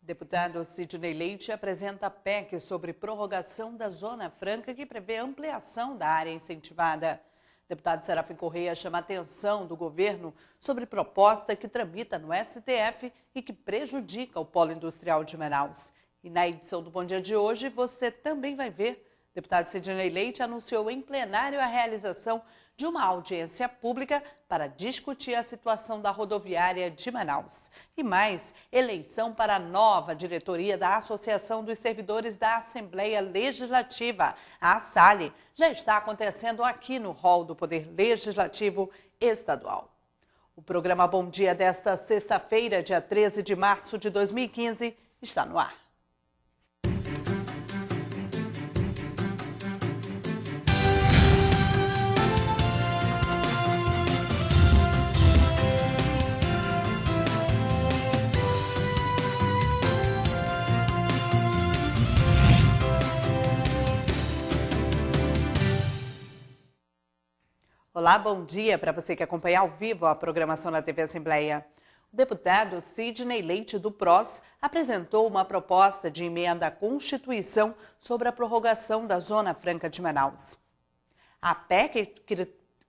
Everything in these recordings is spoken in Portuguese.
Deputado Sidney Leite apresenta a PEC sobre prorrogação da Zona Franca, que prevê ampliação da área incentivada. Deputado Serafim Correia chama a atenção do governo sobre proposta que tramita no STF e que prejudica o polo industrial de Manaus. E na edição do Bom Dia de hoje, você também vai ver. Deputado Sidney Leite anunciou em plenário a realização de uma audiência pública para discutir a situação da rodoviária de Manaus. E mais, eleição para a nova diretoria da Associação dos Servidores da Assembleia Legislativa, a ASSALE, já está acontecendo aqui no hall do Poder Legislativo Estadual. O programa Bom Dia desta sexta-feira, dia 13 de março de 2015, está no ar. Olá, bom dia para você que acompanha ao vivo a programação da TV Assembleia. O deputado Sidney Leite, do PROS, apresentou uma proposta de emenda à Constituição sobre a prorrogação da Zona Franca de Manaus. A PEC,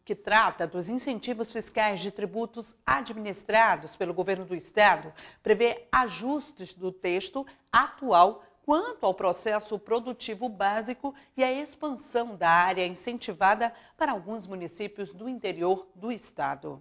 que trata dos incentivos fiscais de tributos administrados pelo governo do estado, prevê ajustes do texto atual quanto ao processo produtivo básico e a expansão da área incentivada para alguns municípios do interior do estado.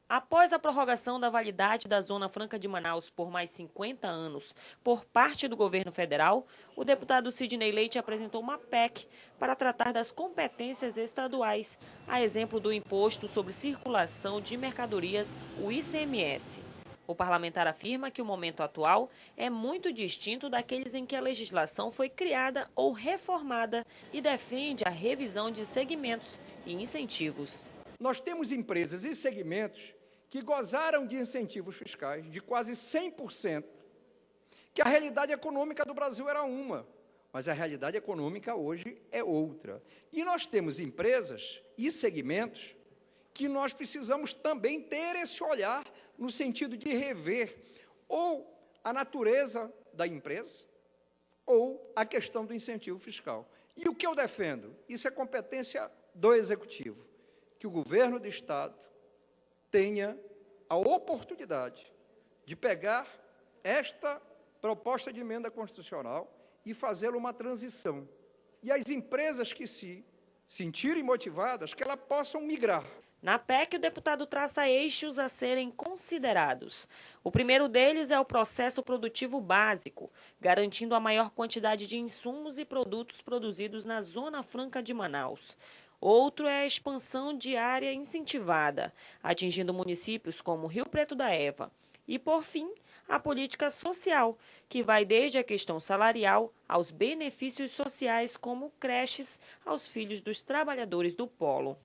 Após a prorrogação da validade da Zona Franca de Manaus por mais 50 anos por parte do governo federal, o deputado Sidney Leite apresentou uma PEC para tratar das competências estaduais, a exemplo do Imposto sobre Circulação de Mercadorias, o ICMS. O parlamentar afirma que o momento atual é muito distinto daqueles em que a legislação foi criada ou reformada e defende a revisão de segmentos e incentivos. Nós temos empresas e segmentos que gozaram de incentivos fiscais de quase 100%, que a realidade econômica do Brasil era uma, mas a realidade econômica hoje é outra. E nós temos empresas e segmentos que nós precisamos também ter esse olhar no sentido de rever ou a natureza da empresa ou a questão do incentivo fiscal. E o que eu defendo? Isso é competência do Executivo, que o governo do Estado tenha a oportunidade de pegar esta proposta de emenda constitucional e fazê-la uma transição. E as empresas que se sentirem motivadas, que elas possam migrar. Na PEC, o deputado traça eixos a serem considerados. O primeiro deles é o processo produtivo básico, garantindo a maior quantidade de insumos e produtos produzidos na Zona Franca de Manaus. Outro é a expansão de área incentivada, atingindo municípios como Rio Preto da Eva. E, por fim, a política social, que vai desde a questão salarial aos benefícios sociais, como creches aos filhos dos trabalhadores do polo.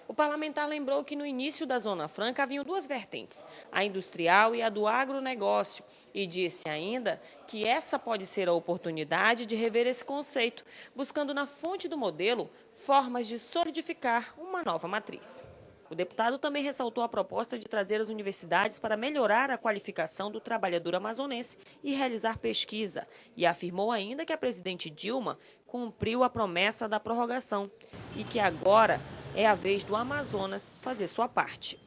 O parlamentar lembrou que no início da Zona Franca haviam duas vertentes, a industrial e a do agronegócio, e disse ainda que essa pode ser a oportunidade de rever esse conceito, buscando na fonte do modelo formas de solidificar uma nova matriz. O deputado também ressaltou a proposta de trazer as universidades para melhorar a qualificação do trabalhador amazonense e realizar pesquisa, e afirmou ainda que a presidente Dilma cumpriu a promessa da prorrogação e que agora é a vez do Amazonas fazer sua parte.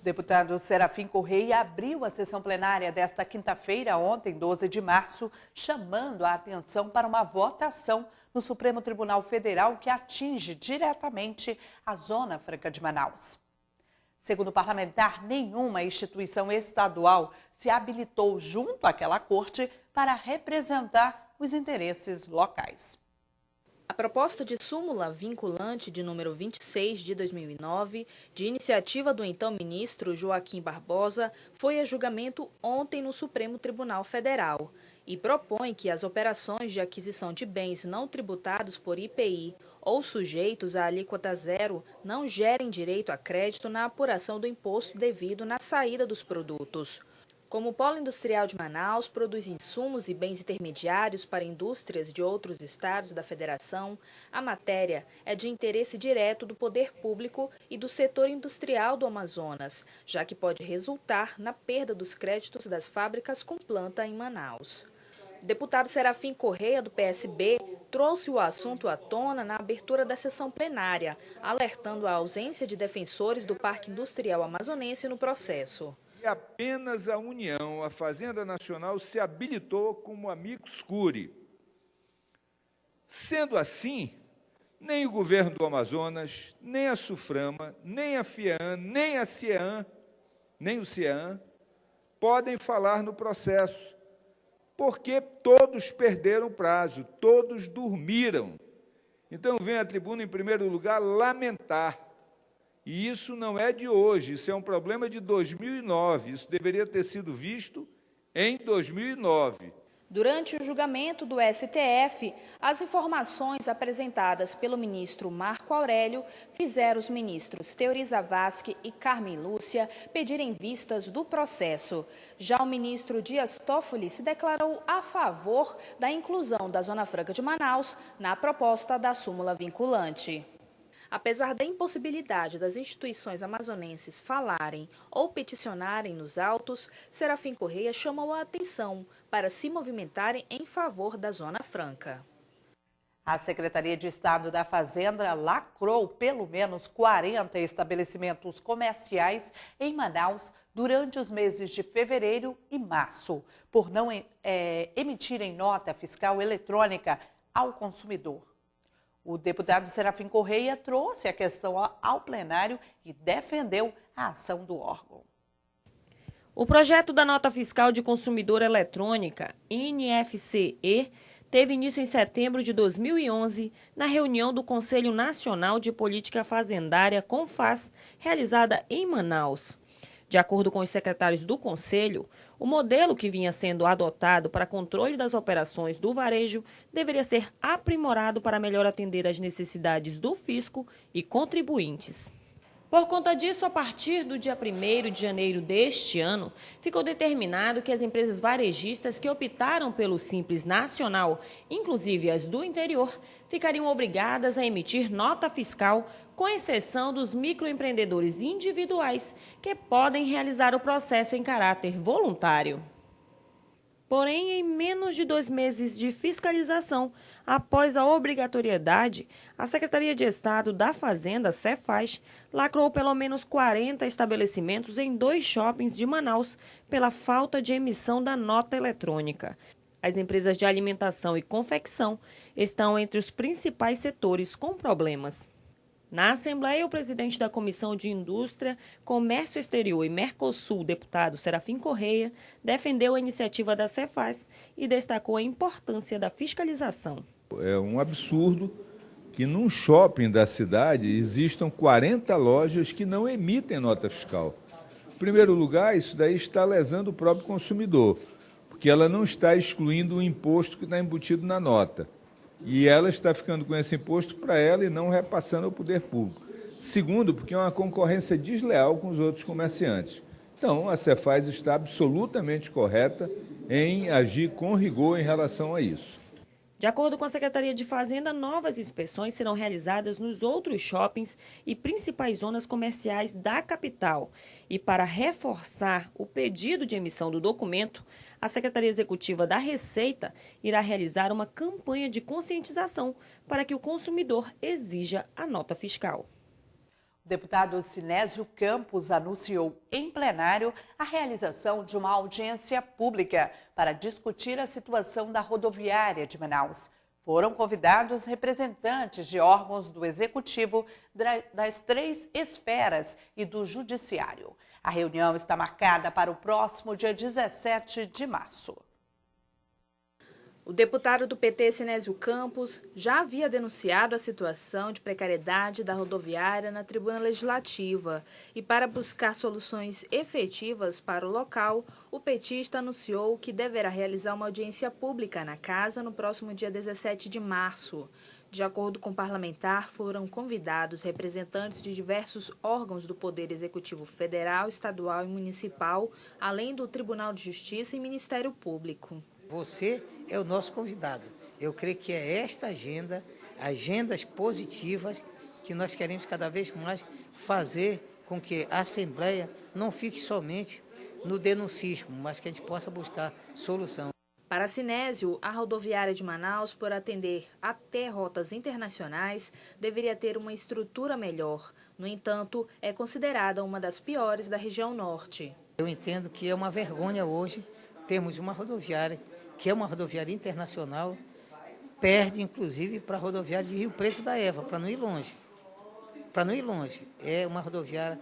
O deputado Serafim Correia abriu a sessão plenária desta quinta-feira, ontem, 12 de março, chamando a atenção para uma votação no Supremo Tribunal Federal que atinge diretamente a Zona Franca de Manaus. Segundo o parlamentar, nenhuma instituição estadual se habilitou junto àquela corte para representar os interesses locais. A proposta de súmula vinculante de número 26 de 2009, de iniciativa do então ministro Joaquim Barbosa, foi a julgamento ontem no Supremo Tribunal Federal e propõe que as operações de aquisição de bens não tributados por IPI ou sujeitos à alíquota zero não gerem direito a crédito na apuração do imposto devido na saída dos produtos. Como o Polo Industrial de Manaus produz insumos e bens intermediários para indústrias de outros estados da federação, a matéria é de interesse direto do poder público e do setor industrial do Amazonas, já que pode resultar na perda dos créditos das fábricas com planta em Manaus. O deputado Serafim Correia, do PSB, trouxe o assunto à tona na abertura da sessão plenária, alertando a ausência de defensores do Parque Industrial Amazonense no processo. E apenas a União, a Fazenda Nacional, se habilitou como amicus curiae. Sendo assim, nem o governo do Amazonas, nem a SUFRAMA, nem a FIAN, nem a CIEAN, nem o CIEAN, podem falar no processo, porque todos perderam o prazo, todos dormiram. Então, eu venho à tribuna, em primeiro lugar, lamentar. E isso não é de hoje, isso é um problema de 2009, isso deveria ter sido visto em 2009. Durante o julgamento do STF, as informações apresentadas pelo ministro Marco Aurélio fizeram os ministros Teori Zavascki e Carmen Lúcia pedirem vistas do processo. Já o ministro Dias Toffoli se declarou a favor da inclusão da Zona Franca de Manaus na proposta da súmula vinculante. Apesar da impossibilidade das instituições amazonenses falarem ou peticionarem nos autos, Serafim Correia chamou a atenção para se movimentarem em favor da Zona Franca. A Secretaria de Estado da Fazenda lacrou pelo menos 40 estabelecimentos comerciais em Manaus durante os meses de fevereiro e março, por não emitirem nota fiscal eletrônica ao consumidor. O deputado Serafim Correia trouxe a questão ao plenário e defendeu a ação do órgão. O projeto da Nota Fiscal de Consumidor Eletrônica, NFCE, teve início em setembro de 2011, na reunião do Conselho Nacional de Política Fazendária, CONFAS, realizada em Manaus. De acordo com os secretários do Conselho, o modelo que vinha sendo adotado para controle das operações do varejo deveria ser aprimorado para melhor atender às necessidades do fisco e contribuintes. Por conta disso, a partir do dia 1º de janeiro deste ano, ficou determinado que as empresas varejistas que optaram pelo Simples Nacional, inclusive as do interior, ficariam obrigadas a emitir nota fiscal, com exceção dos microempreendedores individuais, que podem realizar o processo em caráter voluntário. Porém, em menos de 2 meses de fiscalização, após a obrigatoriedade, a Secretaria de Estado da Fazenda, Cefaz, lacrou pelo menos 40 estabelecimentos em 2 shoppings de Manaus pela falta de emissão da nota eletrônica. As empresas de alimentação e confecção estão entre os principais setores com problemas. Na Assembleia, o presidente da Comissão de Indústria, Comércio Exterior e Mercosul, deputado Serafim Correia, defendeu a iniciativa da Cefaz e destacou a importância da fiscalização. É um absurdo que num shopping da cidade existam 40 lojas que não emitem nota fiscal. Em primeiro lugar, isso daí está lesando o próprio consumidor, porque ela não está excluindo o imposto que está embutido na nota. E ela está ficando com esse imposto para ela e não repassando ao poder público. Segundo, porque é uma concorrência desleal com os outros comerciantes. Então, a Cefaz está absolutamente correta em agir com rigor em relação a isso. De acordo com a Secretaria de Fazenda, novas inspeções serão realizadas nos outros shoppings e principais zonas comerciais da capital. E para reforçar o pedido de emissão do documento, a Secretaria Executiva da Receita irá realizar uma campanha de conscientização para que o consumidor exija a nota fiscal. O deputado Sinésio Campos anunciou em plenário a realização de uma audiência pública para discutir a situação da rodoviária de Manaus. Foram convidados representantes de órgãos do Executivo, das 3 esferas e do Judiciário. A reunião está marcada para o próximo dia 17 de março. O deputado do PT, Sinésio Campos, já havia denunciado a situação de precariedade da rodoviária na tribuna legislativa e, para buscar soluções efetivas para o local, o petista anunciou que deverá realizar uma audiência pública na casa no próximo dia 17 de março. De acordo com o parlamentar, foram convidados representantes de diversos órgãos do Poder Executivo Federal, Estadual e Municipal, além do Tribunal de Justiça e Ministério Público. Você é o nosso convidado. Eu creio que é esta agenda, agendas positivas, que nós queremos cada vez mais fazer com que a Assembleia não fique somente no denuncismo, mas que a gente possa buscar solução. Para a Sinésio, a rodoviária de Manaus, por atender até rotas internacionais, deveria ter uma estrutura melhor. No entanto, é considerada uma das piores da região norte. Eu entendo que é uma vergonha hoje termos uma rodoviária, que é uma rodoviária internacional, perde inclusive para a rodoviária de Rio Preto da Eva, para não ir longe. Para não ir longe. É uma rodoviária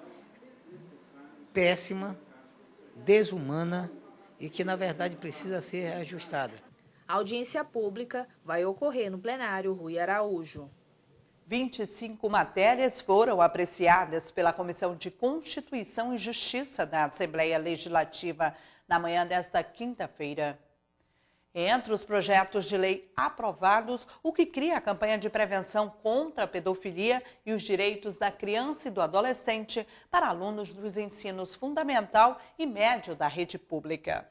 péssima, desumana, e que, na verdade, precisa ser ajustada. A audiência pública vai ocorrer no plenário Rui Araújo. 25 matérias foram apreciadas pela Comissão de Constituição e Justiça da Assembleia Legislativa na manhã desta quinta-feira. Entre os projetos de lei aprovados, o que cria a campanha de prevenção contra a pedofilia e os direitos da criança e do adolescente para alunos dos ensinos fundamental e médio da rede pública.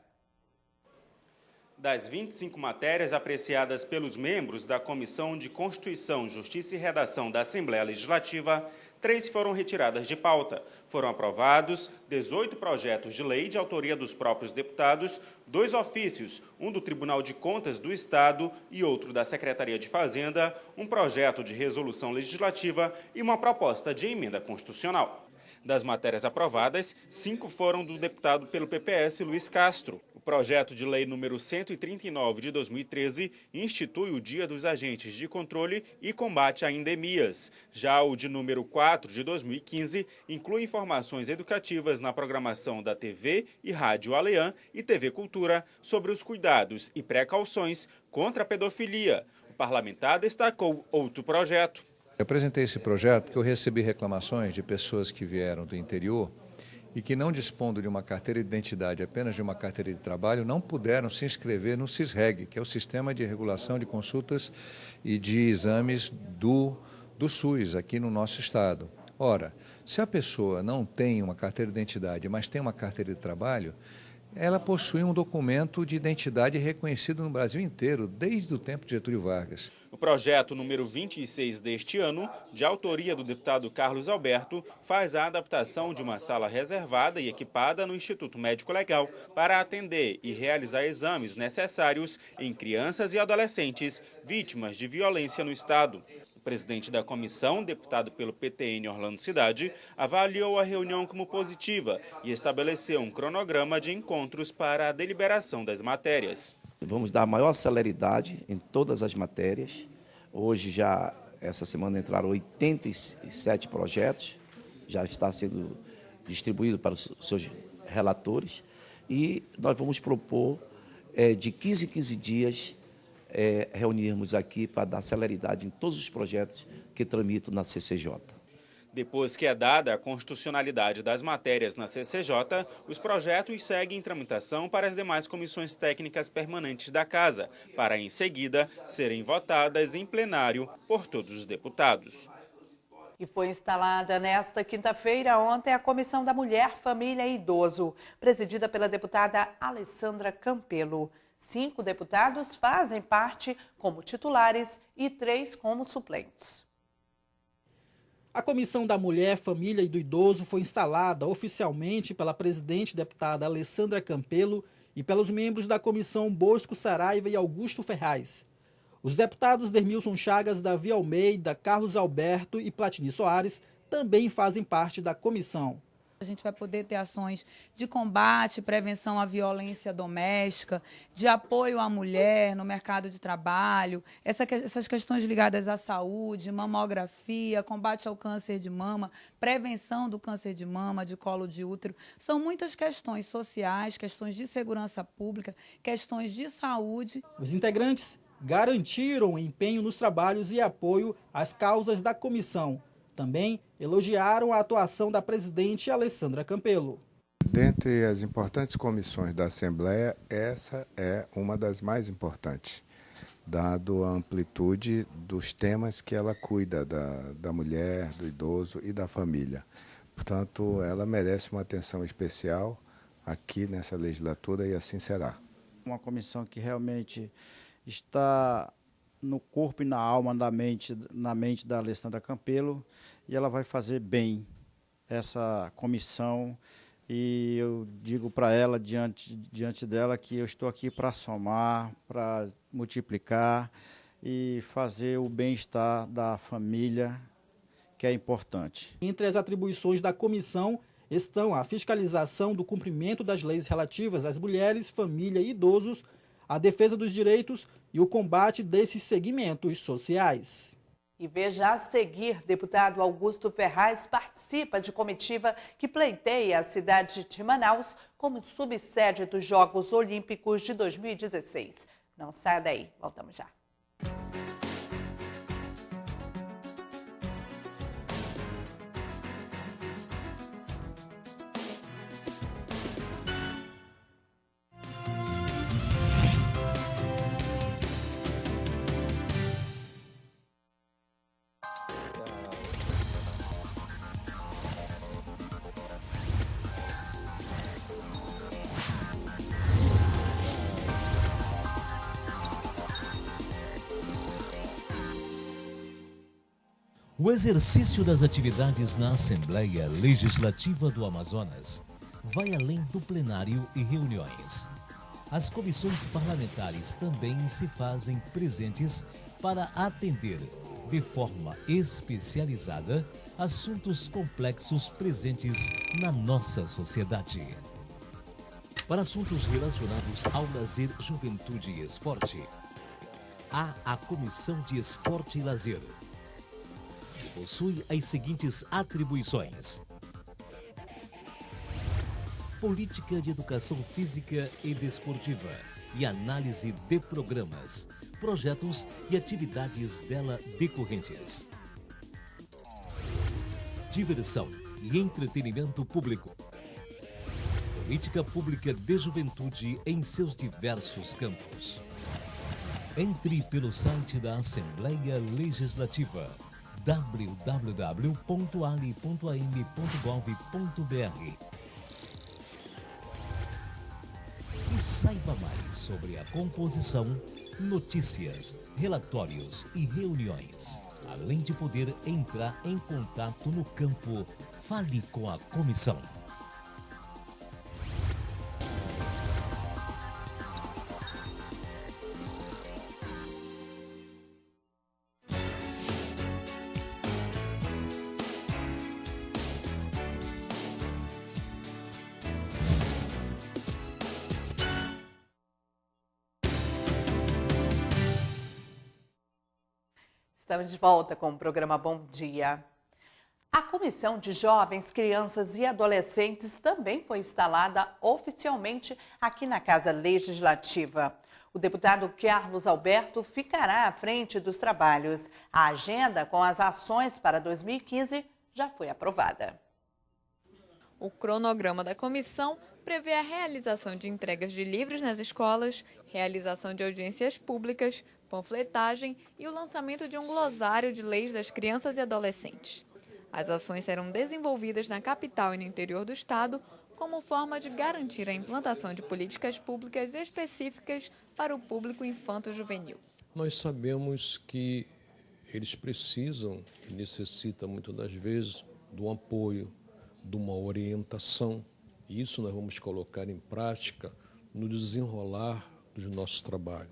Das 25 matérias apreciadas pelos membros da Comissão de Constituição, Justiça e Redação da Assembleia Legislativa, 3 foram retiradas de pauta. Foram aprovados 18 projetos de lei de autoria dos próprios deputados, 2 ofícios, um do Tribunal de Contas do Estado e outro da Secretaria de Fazenda, um projeto de resolução legislativa e uma proposta de emenda constitucional. Das matérias aprovadas, 5 foram do deputado pelo PPS, Luiz Castro. O projeto de lei número 139 de 2013 institui o Dia dos Agentes de Controle e Combate a Endemias. Já o de número 4 de 2015 inclui informações educativas na programação da TV e Rádio Aleã e TV Cultura sobre os cuidados e precauções contra a pedofilia. O parlamentar destacou outro projeto. Eu apresentei esse projeto porque eu recebi reclamações de pessoas que vieram do interior e que, não dispondo de uma carteira de identidade, apenas de uma carteira de trabalho, não puderam se inscrever no SISREG, que é o Sistema de Regulação de Consultas e de Exames do SUS, aqui no nosso estado. Ora, se a pessoa não tem uma carteira de identidade, mas tem uma carteira de trabalho, ela possui um documento de identidade reconhecido no Brasil inteiro, desde o tempo de Getúlio Vargas. O projeto número 26 deste ano, de autoria do deputado Carlos Alberto, faz a adaptação de uma sala reservada e equipada no Instituto Médico Legal para atender e realizar exames necessários em crianças e adolescentes vítimas de violência no estado. O presidente da comissão, deputado pelo PTN Orlando Cidade, avaliou a reunião como positiva e estabeleceu um cronograma de encontros para a deliberação das matérias. Vamos dar maior celeridade em todas as matérias. Hoje, essa semana, entraram 87 projetos, já está sendo distribuído para os seus relatores, e nós vamos propor de 15 em 15 dias reunirmos aqui para dar celeridade em todos os projetos que tramitam na CCJ. Depois que é dada a constitucionalidade das matérias na CCJ, os projetos seguem em tramitação para as demais comissões técnicas permanentes da Casa, para em seguida serem votadas em plenário por todos os deputados. E foi instalada nesta quinta-feira, ontem, a Comissão da Mulher, Família e Idoso, presidida pela deputada Alessandra Campelo. 5 deputados fazem parte como titulares e 3 como suplentes. A Comissão da Mulher, Família e do Idoso foi instalada oficialmente pela presidente deputada Alessandra Campelo e pelos membros da comissão Bosco Saraiva e Augusto Ferraz. Os deputados Dermilson Chagas, Davi Almeida, Carlos Alberto e Platini Soares também fazem parte da comissão. A gente vai poder ter ações de combate, prevenção à violência doméstica, de apoio à mulher no mercado de trabalho, essas questões ligadas à saúde, mamografia, combate ao câncer de mama, prevenção do câncer de mama, de colo de útero. São muitas questões sociais, questões de segurança pública, questões de saúde. Os integrantes garantiram o empenho nos trabalhos e apoio às causas da comissão. Também elogiaram a atuação da presidente Alessandra Campelo. Dentre as importantes comissões da Assembleia, essa é uma das mais importantes. dado a amplitude dos temas que ela cuida da mulher, do idoso e da família. Portanto, ela merece uma atenção especial aqui nessa legislatura e assim será. Uma comissão que realmente está no corpo e na alma, na mente da Alessandra Campelo, e ela vai fazer bem essa comissão. E eu digo para ela, diante dela, que eu estou aqui para somar, para multiplicar e fazer o bem-estar da família, que é importante. Entre as atribuições da comissão estão a fiscalização do cumprimento das leis relativas às mulheres, família e idosos, a defesa dos direitos e o combate desses segmentos sociais. E veja a seguir, deputado Augusto Ferraz participa de comitiva que pleiteia a cidade de Manaus como subsede dos Jogos Olímpicos de 2016. Não saia daí, voltamos já. O exercício das atividades na Assembleia Legislativa do Amazonas vai além do plenário e reuniões. As comissões parlamentares também se fazem presentes para atender, de forma especializada, assuntos complexos presentes na nossa sociedade. Para assuntos relacionados ao lazer, juventude e esporte, há a Comissão de Esporte e Lazer. Possui as seguintes atribuições: política de educação física e desportiva e análise de programas, projetos e atividades dela decorrentes. Diversão e entretenimento público. Política pública de juventude em seus diversos campos. Entre pelo site da Assembleia Legislativa www.ali.am.gov.br e saiba mais sobre a composição, notícias, relatórios e reuniões. Além de poder entrar em contato no campo, fale com a comissão. Estamos de volta com o programa Bom Dia. A Comissão de Jovens, Crianças e Adolescentes também foi instalada oficialmente aqui na Casa Legislativa. O deputado Carlos Alberto ficará à frente dos trabalhos. A agenda com as ações para 2015 já foi aprovada. O cronograma da comissão prevê a realização de entregas de livros nas escolas, realização de audiências públicas, panfletagem e o lançamento de um glossário de leis das crianças e adolescentes. As ações serão desenvolvidas na capital e no interior do estado como forma de garantir a implantação de políticas públicas específicas para o público infanto-juvenil. Nós sabemos que eles precisam e necessitam muitas das vezes de um apoio, de uma orientação. E isso nós vamos colocar em prática no desenrolar do nosso trabalho.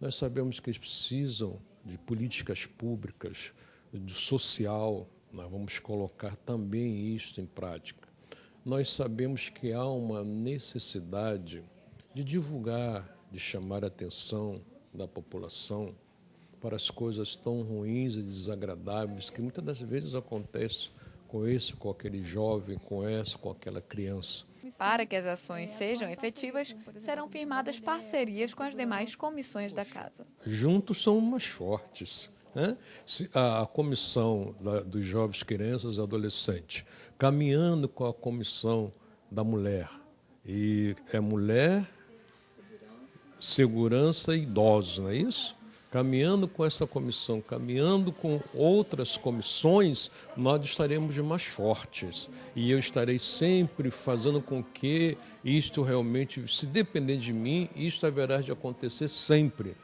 Nós sabemos que eles precisam de políticas públicas, de social, nós vamos colocar também isso em prática. Nós sabemos que há uma necessidade de divulgar, de chamar a atenção da população para as coisas tão ruins e desagradáveis que muitas das vezes acontecem com esse, com aquele jovem, com essa, com aquela criança. Para que as ações sejam efetivas, serão firmadas parcerias com as demais comissões da Casa. Juntos somos mais fortes. Né? A comissão dos jovens, crianças e adolescentes, caminhando com a comissão da mulher. E é mulher, segurança e idosos, não é isso? caminhando com essa comissão, caminhando com outras comissões, nós estaremos mais fortes. E eu estarei sempre fazendo com que isto realmente, se depender de mim, isto haverá de acontecer sempre.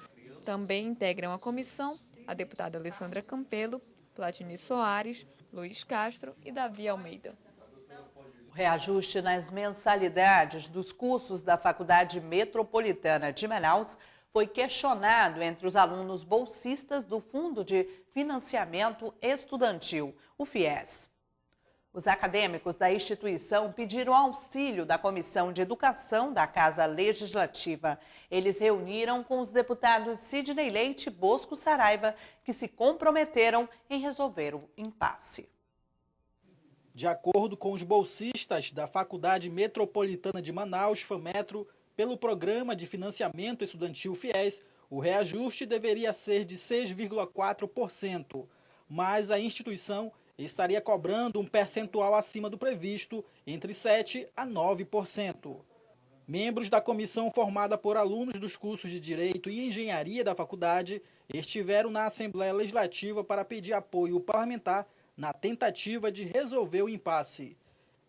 Também integram a comissão a deputada Alessandra Campelo, Platini Soares, Luiz Castro e Davi Almeida. O reajuste nas mensalidades dos cursos da Faculdade Metropolitana de Manaus foi questionado entre os alunos bolsistas do Fundo de Financiamento Estudantil, o FIES. Os acadêmicos da instituição pediram auxílio da Comissão de Educação da Casa Legislativa. Eles reuniram com os deputados Sidney Leite e Bosco Saraiva, que se comprometeram em resolver o impasse. De acordo com os bolsistas da Faculdade Metropolitana de Manaus, FAMetro, pelo Programa de Financiamento Estudantil FIES, o reajuste deveria ser de 6,4%, mas a instituição estaria cobrando um percentual acima do previsto, entre 7% a 9%. Membros da comissão formada por alunos dos cursos de Direito e Engenharia da faculdade estiveram na Assembleia Legislativa para pedir apoio parlamentar na tentativa de resolver o impasse.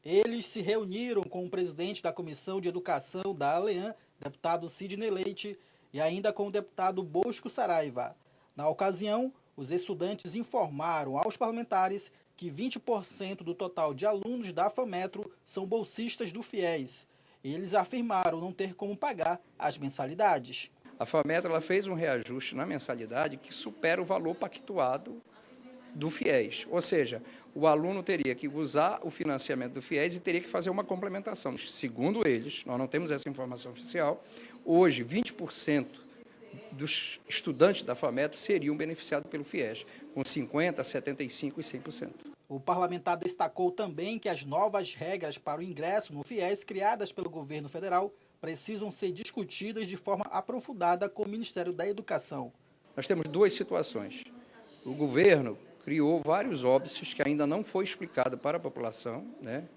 Eles se reuniram com o presidente da Comissão de Educação da ALEAN, deputado Sidney Leite, e ainda com o deputado Bosco Saraiva. Na ocasião, os estudantes informaram aos parlamentares que 20% do total de alunos da FAMetro são bolsistas do FIES. Eles afirmaram não ter como pagar as mensalidades. A FAMetro ela fez um reajuste na mensalidade que supera o valor pactuado do FIES, ou seja, o aluno teria que usar o financiamento do FIES e teria que fazer uma complementação. Segundo eles, nós não temos essa informação oficial, hoje 20% dos estudantes da FAMetro seriam beneficiados pelo FIES, com 50%, 75% e 100%. O parlamentar destacou também que as novas regras para o ingresso no FIES criadas pelo governo federal precisam ser discutidas de forma aprofundada com o Ministério da Educação. Nós temos duas situações. O governo criou vários óbices que ainda não foi explicado para a população,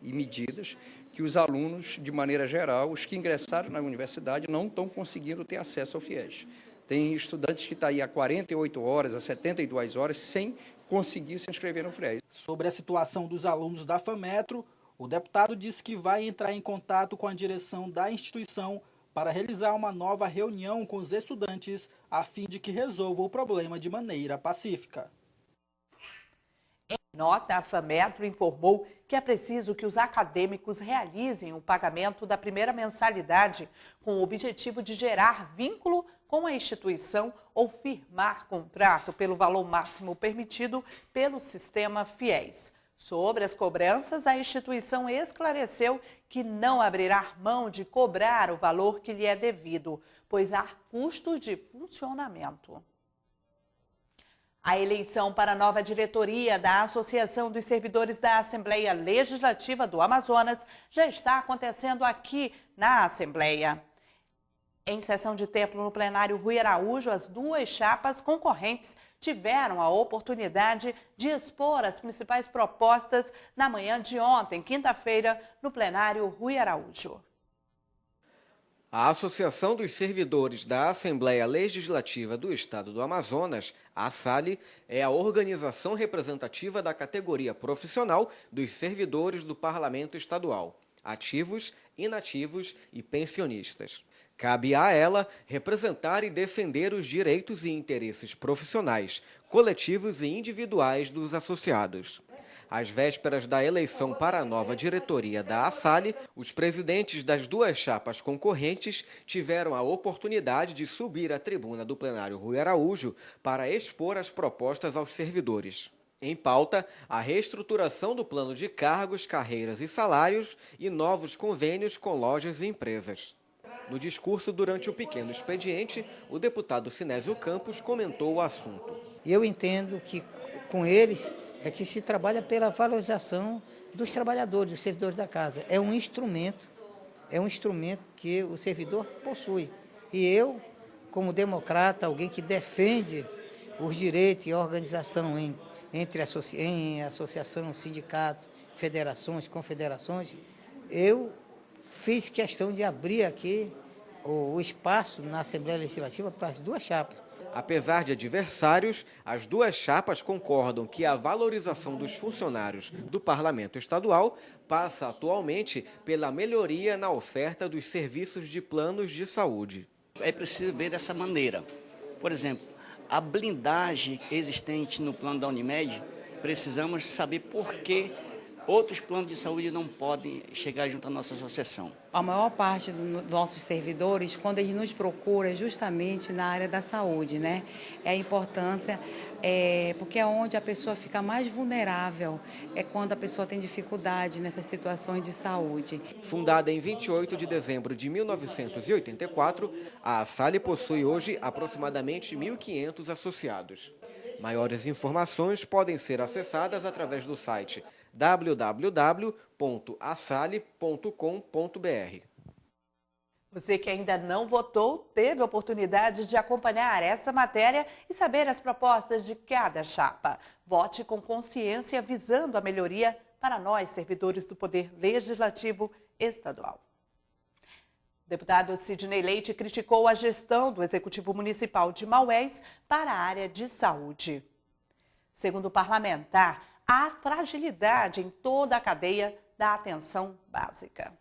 e medidas que os alunos, de maneira geral, os que ingressaram na universidade, não estão conseguindo ter acesso ao FIES. Tem estudantes que estão aí há 48 horas, há 72 horas, sem conseguir se inscrever no FIES. Sobre a situação dos alunos da FAMetro, o deputado disse que vai entrar em contato com a direção da instituição para realizar uma nova reunião com os estudantes, a fim de que resolva o problema de maneira pacífica. Em nota, a FAMetro informou que é preciso que os acadêmicos realizem o pagamento da primeira mensalidade com o objetivo de gerar vínculo com a instituição ou firmar contrato pelo valor máximo permitido pelo sistema FIES. Sobre as cobranças, a instituição esclareceu que não abrirá mão de cobrar o valor que lhe é devido, pois há custo de funcionamento. A eleição para a nova diretoria da Associação dos Servidores da Assembleia Legislativa do Amazonas já está acontecendo aqui na Assembleia. Em sessão de templo no plenário Rui Araújo, as duas chapas concorrentes tiveram a oportunidade de expor as principais propostas na manhã de ontem, quinta-feira, no plenário Rui Araújo. A Associação dos Servidores da Assembleia Legislativa do Estado do Amazonas, a ASSALE, é a organização representativa da categoria profissional dos servidores do Parlamento Estadual, ativos, inativos e pensionistas. Cabe a ela representar e defender os direitos e interesses profissionais, coletivos e individuais dos associados. Às vésperas da eleição para a nova diretoria da ASSALE, os presidentes das duas chapas concorrentes tiveram a oportunidade de subir à tribuna do plenário Rui Araújo para expor as propostas aos servidores. Em pauta, a reestruturação do plano de cargos, carreiras e salários e novos convênios com lojas e empresas. No discurso durante o pequeno expediente, o deputado Sinésio Campos comentou o assunto. Eu entendo que com eles é que se trabalha pela valorização dos trabalhadores, dos servidores da casa. É um instrumento que o servidor possui. E eu, como democrata, alguém que defende os direitos e a organização em associação, sindicatos, federações, confederações, eu fiz questão de abrir aqui o espaço na Assembleia Legislativa para as duas chapas. Apesar de adversários, as duas chapas concordam que a valorização dos funcionários do Parlamento Estadual passa atualmente pela melhoria na oferta dos serviços de planos de saúde. É preciso ver dessa maneira. Por exemplo, a blindagem existente no plano da Unimed, precisamos saber por que outros planos de saúde não podem chegar junto à nossa associação. A maior parte dos nossos servidores, quando eles nos procuram, é justamente na área da saúde, né? É a importância, porque é onde a pessoa fica mais vulnerável, é quando a pessoa tem dificuldade nessas situações de saúde. Fundada em 28 de dezembro de 1984, a ASALI possui hoje aproximadamente 1.500 associados. Maiores informações podem ser acessadas através do site www.asali.com.br. Você que ainda não votou, teve a oportunidade de acompanhar essa matéria e saber as propostas de cada chapa. Vote com consciência, visando a melhoria para nós, servidores do Poder Legislativo Estadual. O deputado Sidney Leite criticou a gestão do Executivo Municipal de Maués para a área de saúde. Segundo o parlamentar, há fragilidade em toda a cadeia da atenção básica.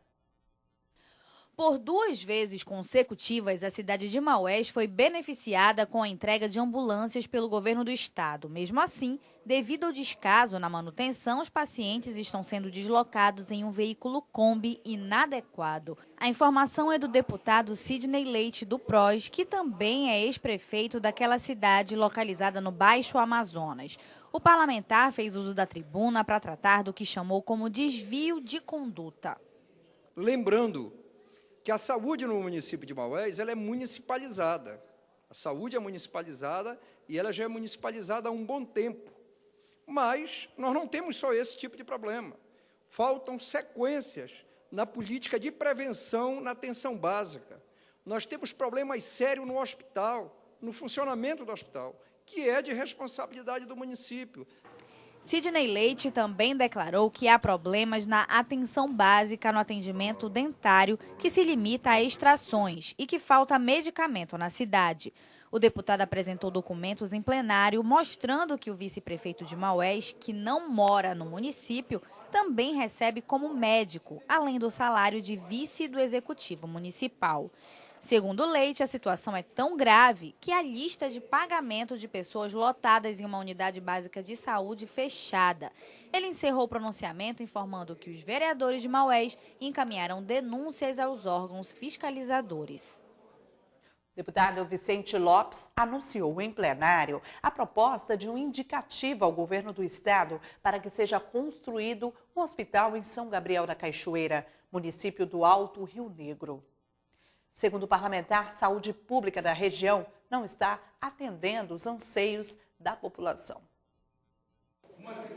Por 2 vezes consecutivas, a cidade de Maués foi beneficiada com a entrega de ambulâncias pelo governo do estado. Mesmo assim, devido ao descaso na manutenção, os pacientes estão sendo deslocados em um veículo Kombi inadequado. A informação é do deputado Sidney Leite, do PROS, que também é ex-prefeito daquela cidade localizada no Baixo Amazonas. O parlamentar fez uso da tribuna para tratar do que chamou como desvio de conduta. Lembrando que a saúde no município de Maués ela é municipalizada. A saúde é municipalizada e ela já é municipalizada há um bom tempo. Mas nós não temos só esse tipo de problema. Faltam sequências na política de prevenção na atenção básica. Nós temos problemas sérios no hospital, no funcionamento do hospital, que é de responsabilidade do município. Sidney Leite também declarou que há problemas na atenção básica no atendimento dentário, que se limita a extrações e que falta medicamento na cidade. O deputado apresentou documentos em plenário mostrando que o vice-prefeito de Maués, que não mora no município, também recebe como médico, além do salário de vice do executivo municipal. Segundo Leite, a situação é tão grave que a lista de pagamento de pessoas lotadas em uma unidade básica de saúde fechada. Ele encerrou o pronunciamento informando que os vereadores de Maués encaminharam denúncias aos órgãos fiscalizadores. O deputado Vicente Lopes anunciou em plenário a proposta de um indicativo ao governo do estado para que seja construído um hospital em São Gabriel da Cachoeira, município do Alto Rio Negro. Segundo o parlamentar, a saúde pública da região não está atendendo os anseios da população.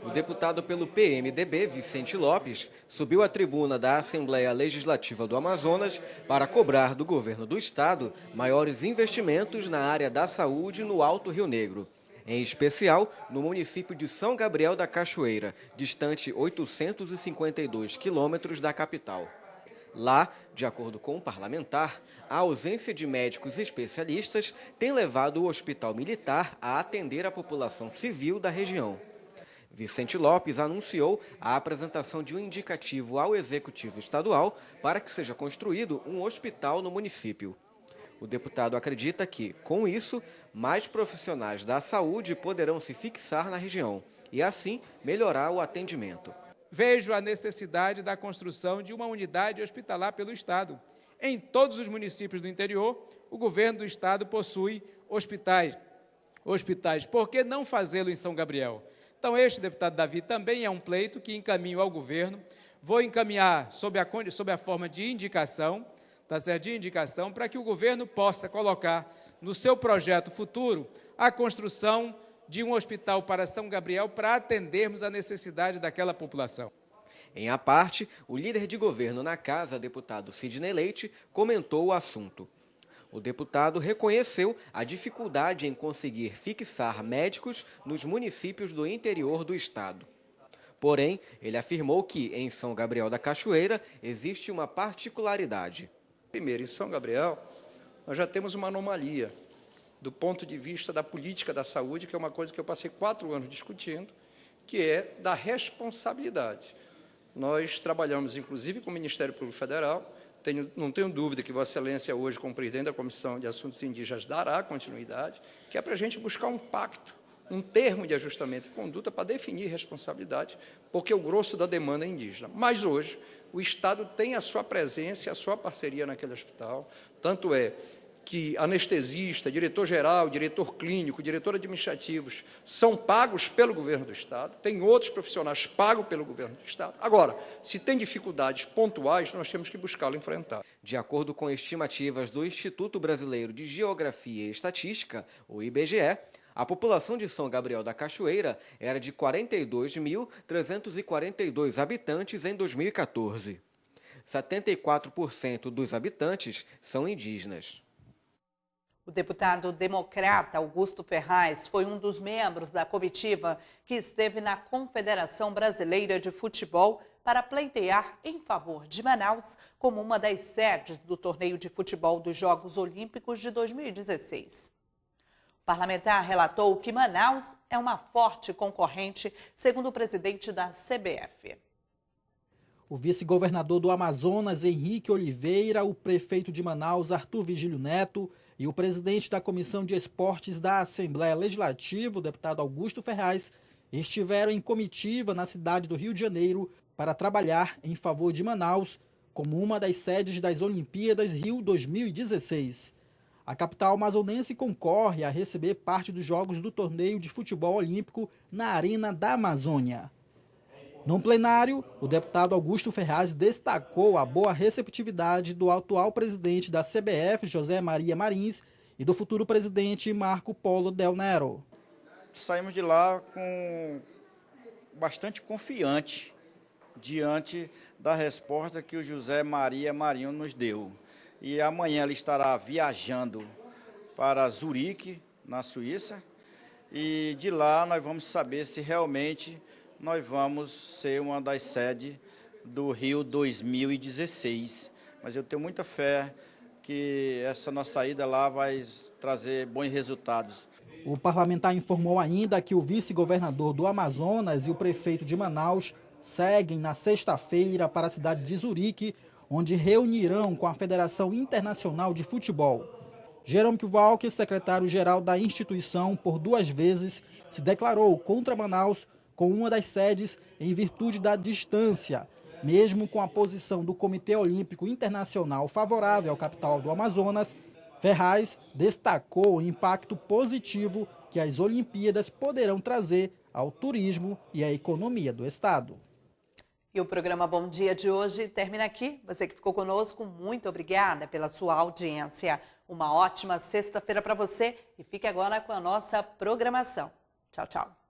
O deputado pelo PMDB, Vicente Lopes, subiu à tribuna da Assembleia Legislativa do Amazonas para cobrar do governo do estado maiores investimentos na área da saúde no Alto Rio Negro. Em especial, no município de São Gabriel da Cachoeira, distante 852 quilômetros da capital. Lá, de acordo com o parlamentar, a ausência de médicos especialistas tem levado o hospital militar a atender a população civil da região. Vicente Lopes anunciou a apresentação de um indicativo ao Executivo Estadual para que seja construído um hospital no município. O deputado acredita que, com isso, mais profissionais da saúde poderão se fixar na região e, assim, melhorar o atendimento. Vejo a necessidade da construção de uma unidade hospitalar pelo Estado. Em todos os municípios do interior, o governo do Estado possui hospitais. Por que não fazê-lo em São Gabriel? Então, este deputado Davi também é um pleito que encaminho ao governo. Vou encaminhar sob a forma de indicação, para que o governo possa colocar no seu projeto futuro a construção de um hospital para São Gabriel para atendermos a necessidade daquela população. Em a parte, o líder de governo na casa, deputado Sidney Leite, comentou o assunto. O deputado reconheceu a dificuldade em conseguir fixar médicos nos municípios do interior do estado. Porém, ele afirmou que, em São Gabriel da Cachoeira, existe uma particularidade. Primeiro, em São Gabriel, nós já temos uma anomalia. do ponto de vista da política da saúde, que é uma coisa que eu passei 4 anos discutindo, que é da responsabilidade. Nós trabalhamos, inclusive, com o Ministério Público Federal. Não tenho dúvida que Vossa Excelência, hoje, como presidente da Comissão de Assuntos Indígenas, dará continuidade, que é para a gente buscar um pacto, um termo de ajustamento de conduta para definir responsabilidade, porque o grosso da demanda é indígena. Mas, hoje, o Estado tem a sua presença e a sua parceria naquele hospital, tanto é que anestesista, diretor-geral, diretor clínico, diretor administrativos são pagos pelo governo do Estado, tem outros profissionais pagos pelo governo do Estado. Agora, se tem dificuldades pontuais, nós temos que buscá-lo enfrentar. De acordo com estimativas do Instituto Brasileiro de Geografia e Estatística, o IBGE, a população de São Gabriel da Cachoeira era de 42.342 habitantes em 2014. 74% dos habitantes são indígenas. O deputado democrata Augusto Ferraz foi um dos membros da comitiva que esteve na Confederação Brasileira de Futebol para pleitear em favor de Manaus como uma das sedes do torneio de futebol dos Jogos Olímpicos de 2016. O parlamentar relatou que Manaus é uma forte concorrente, segundo o presidente da CBF. O vice-governador do Amazonas, Henrique Oliveira, o prefeito de Manaus, Arthur Vigílio Neto, e o presidente da Comissão de Esportes da Assembleia Legislativa, o deputado Augusto Ferraz, estiveram em comitiva na cidade do Rio de Janeiro para trabalhar em favor de Manaus como uma das sedes das Olimpíadas Rio 2016. A capital amazonense concorre a receber parte dos jogos do torneio de futebol olímpico na Arena da Amazônia. No plenário, o deputado Augusto Ferraz destacou a boa receptividade do atual presidente da CBF, José Maria Marins, e do futuro presidente Marco Polo Del Nero. Saímos de lá com bastante confiante diante da resposta que o José Maria Marinho nos deu. E amanhã ele estará viajando para Zurique, na Suíça, e de lá nós vamos saber se realmente nós vamos ser uma das sedes do Rio 2016. Mas eu tenho muita fé que essa nossa ida lá vai trazer bons resultados. O parlamentar informou ainda que o vice-governador do Amazonas e o prefeito de Manaus seguem na sexta-feira para a cidade de Zurique, onde reunirão com a Federação Internacional de Futebol. Jerome Walker, secretário-geral da instituição, por 2 vezes se declarou contra Manaus com uma das sedes em virtude da distância, mesmo com a posição do Comitê Olímpico Internacional favorável à capital do Amazonas. Ferraz destacou o impacto positivo que as Olimpíadas poderão trazer ao turismo e à economia do estado. E o programa Bom Dia de hoje termina aqui. Você que ficou conosco, muito obrigada pela sua audiência. Uma ótima sexta-feira para você e fique agora com a nossa programação. Tchau, tchau.